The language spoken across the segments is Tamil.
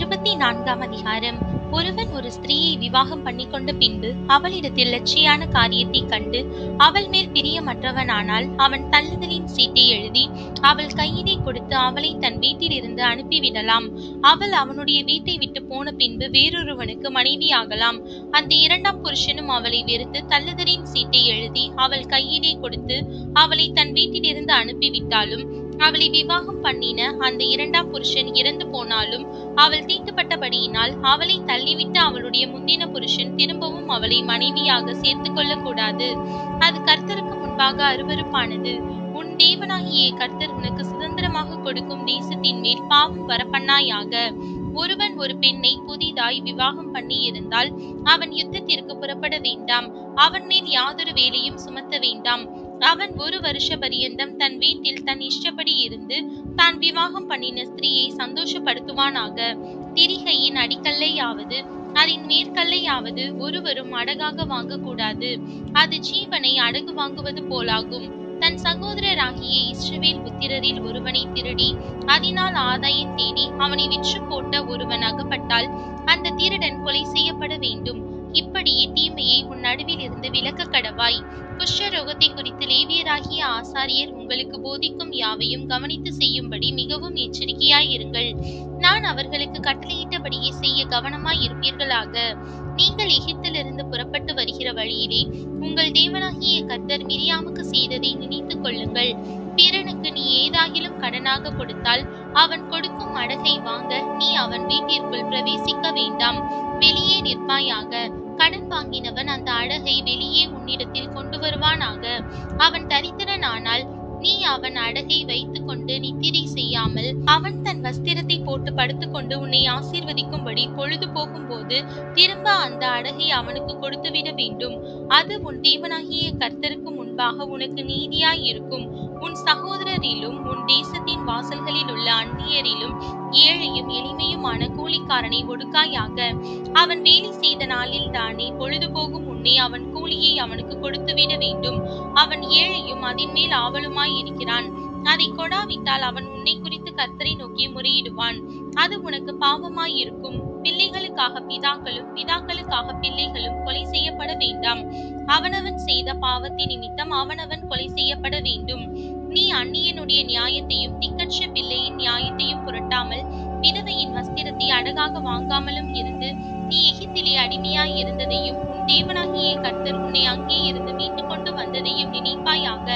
24ஆம் அதிகாரம். ஒருவன் ஒரு ஸ்திரீயை விவாகம் பண்ணிக்கொண்ட பின்பு அவளிடத்தில் லட்சியான காரியத்தை கண்டு அவள் மேல் பிரியமற்றவனானால் அவன் தள்ளுதலின் சீட்டை எழுதி அவள் கையிலே கொடுத்து அவளை தன் வீட்டில் இருந்து அனுப்பிவிடலாம். அவள் அவனுடைய வீட்டை விட்டு போன பின்பு வேறொருவனுக்கு மனைவியாகலாம். அந்த இரண்டாம் புருஷனும் அவளை வெறுத்து தள்ளுதலின் சீட்டை எழுதி அவள் கையிலே கொடுத்து அவளை தன் வீட்டில் இருந்து அனுப்பிவிட்டாலும், அவளை விவாகம் பண்ணின அந்த இரண்டாம் புருஷன் இறந்து போனாலும், அவள் தீட்டுப்பட்டபடியினால் அவளை தள்ளிவிட்ட அவளுடைய முந்தின புருஷன் திரும்பவும் அவளை மனைவியாக சேர்த்து கொள்ளக்கூடாது. அது கர்த்தருக்கு முன்பாக அருவருப்பானது. உன் தேவனாகிய கர்த்தர் உனக்கு சுதந்திரமாக கொடுக்கும் தேசத்தின் மேல் பாவம் வரப்பண்ணாயாக. ஒருவன் ஒரு பெண்ணை புதிதாய் விவாகம் பண்ணி இருந்தால் அவன் யுத்தத்திற்கு புறப்பட வேண்டாம். அவன் மேல் யாதொரு வேலையும் சுமத்த வேண்டாம். அவன் ஒரு வருஷ பரியந்தம் தன் வீட்டில் தன் இஷ்டப்படி இருந்து தான் விவாகம் பண்ணின ஸ்திரீயை சந்தோஷப்படுத்துவானாக. திரிகையின் அடிக்கல்லையாவது அதன் மேற்கல்லையாவது ஒருவரும் அடகாக வாங்கக்கூடாது. அது ஜீவனை அடகு வாங்குவது போலாகும். தன் சகோதரராகிய இஸ்ரவேல் புத்திரரில் ஒருவனை திருடி அதனால் ஆதாயம் தேடி அவனை விற்று போட்ட ஒருவன் அகப்பட்டால் அந்த திருடன் கொலை செய்யப்பட வேண்டும். இப்படியே தீமையை உன் நடுவில் இருந்து விலக்க கடவாய். குஷ்டரோகத்தை குறித்து லேவியராகிய ஆசாரியர் உங்களுக்கு போதிக்கும் யாவையும் கவனித்து செய்யும்படி மிகவும் எச்சரிக்கையாயிருங்கள். நான் அவர்களுக்கு கட்டளையிட்டபடியே செய்ய கவனமாய் இருப்பீர்களாக. நீங்கள் எகிப்திலிருந்து புறப்பட்டு வருகிற வழியிலே உங்கள் தேவனாகிய கர்த்தர் மிரியாமுக்கு செய்ததை நினைத்துக் கொள்ளுங்கள். பிறனுக்கு நீ ஏதாகிலும் கடனாக கொடுத்தால் அவன் கொடுக்கும் அடகை வாங்க நீ அவன் வீட்டிற்குள் பிரவேசிக்க வேண்டாம், வெளியே நிற்பாயாக. கடன் வாங்கினவன் அந்த அடகை வெளியே உன்னிடத்தில் கொண்டு வருவானாக. அவன் தரித்திரனானால் நீ அவன் அடகை வைத்து கொண்டு நித்திரை செய்யாமல் அவன் தன் வஸ்திரத்தை போட்டு படுத்துக்கொண்டு உன்னை ஆசீர்வதிக்கும்படி பொழுது போகும்போது திரும்ப அந்த அடகை அவனுக்கு கொடுத்துவிட வேண்டும். அது உன் தேவனாகிய கர்த்தருக்கு முன்பாக உனக்கு நீதியாய் இருக்கும். உன் சகோதரரிலும் உன் தேசத்தின் வாசல்களில் உள்ள அந்நியரிலும் ஏழையும் எளிமையுமான கூலிக்காரனை ஒடுக்காயாக. அவன் வேலை செய்த நாளில் தானே பொழுது போகும் முன்னே அவன் கூலியை அவனுக்கு கொடுத்துவிட வேண்டும். அவன் ஏழையும் அதன் மேல் ஆவலுமாய் இருக்கிறான். அதை கொடாவிட்டால் அவன் உன்னை குறித்து கர்த்தரை நோக்கி முறையிடுவான். அது உனக்கு பாவமாய் இருக்கும். பிள்ளைகளுக்காக பிதாக்களும் பிதாக்களுக்காக பிள்ளைகளும் கொலை செய்யப்பட வேண்டாம். அவனவன் செய்த பாவத்தின் நிமித்தம் அவனவன் கொலை செய்யப்பட வேண்டும். நீ அந்நியனுடைய நியாயத்தையும் திக்கற்ற பிள்ளையின் நியாயத்தையும் புரட்டாமல் விதவையின் வஸ்திரத்தை அடகாக வாங்காமலும் இருந்து நீ எகிப்திலே அடிமையாய் இருந்ததையும் உன் தேவனாகிய கர்த்தர் உன்னை அங்கே இருந்து மீட்டுக் கொண்டு வந்ததையும் நினைப்பாயாக.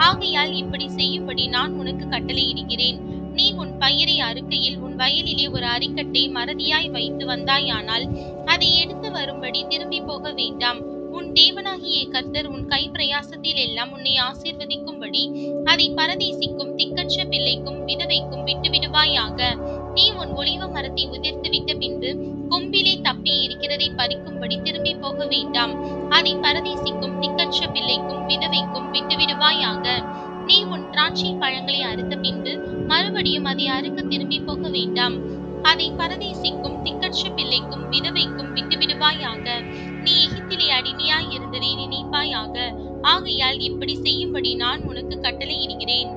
ஆகையால் இப்படி செய்யும்படி நான் உனக்கு கட்டளையிடுகிறேன். நீ உன் பயிரை அறுக்கையில் உன் வயலிலே ஒரு அரிக்கட்டை மறதியாய் வைத்து வந்தாயானால் அதை எடுத்து வரும்படி திரும்பி போக வேண்டாம். உன் தேவனாகிய கர்த்தர் உன் கை பிரயாசத்தில் எல்லாம் உன்னை ஆசீர்வதிக்கும்படி அதை பரதேசிக்கும் திக்கற்ற பிள்ளைக்கும் விதவைக்கும் விட்டுவிடுவாயாக. நீ உன் ஒலிவ மரத்தை உதிர்த்து விட்ட பின்பு கொம்பிலே தப்பி இருக்கிறதை பறிக்கும்படி திரும்பி போக வேண்டாம். அதை பரதேசிக்கும் திக்கற்ற பிள்ளைக்கும் விதவைக்கும் விட்டுவிடுவாயாக. நீ உன் திராட்சை பழங்களை அறுத்த பின்பு மறுபடியும் அதை அறுக்க திரும்பி போக வேண்டாம். அதை பரதேசிக்கும் திக்கற்ற பிள்ளைக்கும் விதவைக்கும் விட்டுவிடுவாயாக. நீ எகிப்திலே அடிமையாய் இருந்ததை நினைப்பாயாக. ஆகையால் இப்படி செய்யும்படி நான் உனக்கு கட்டளையிடுகிறேன்.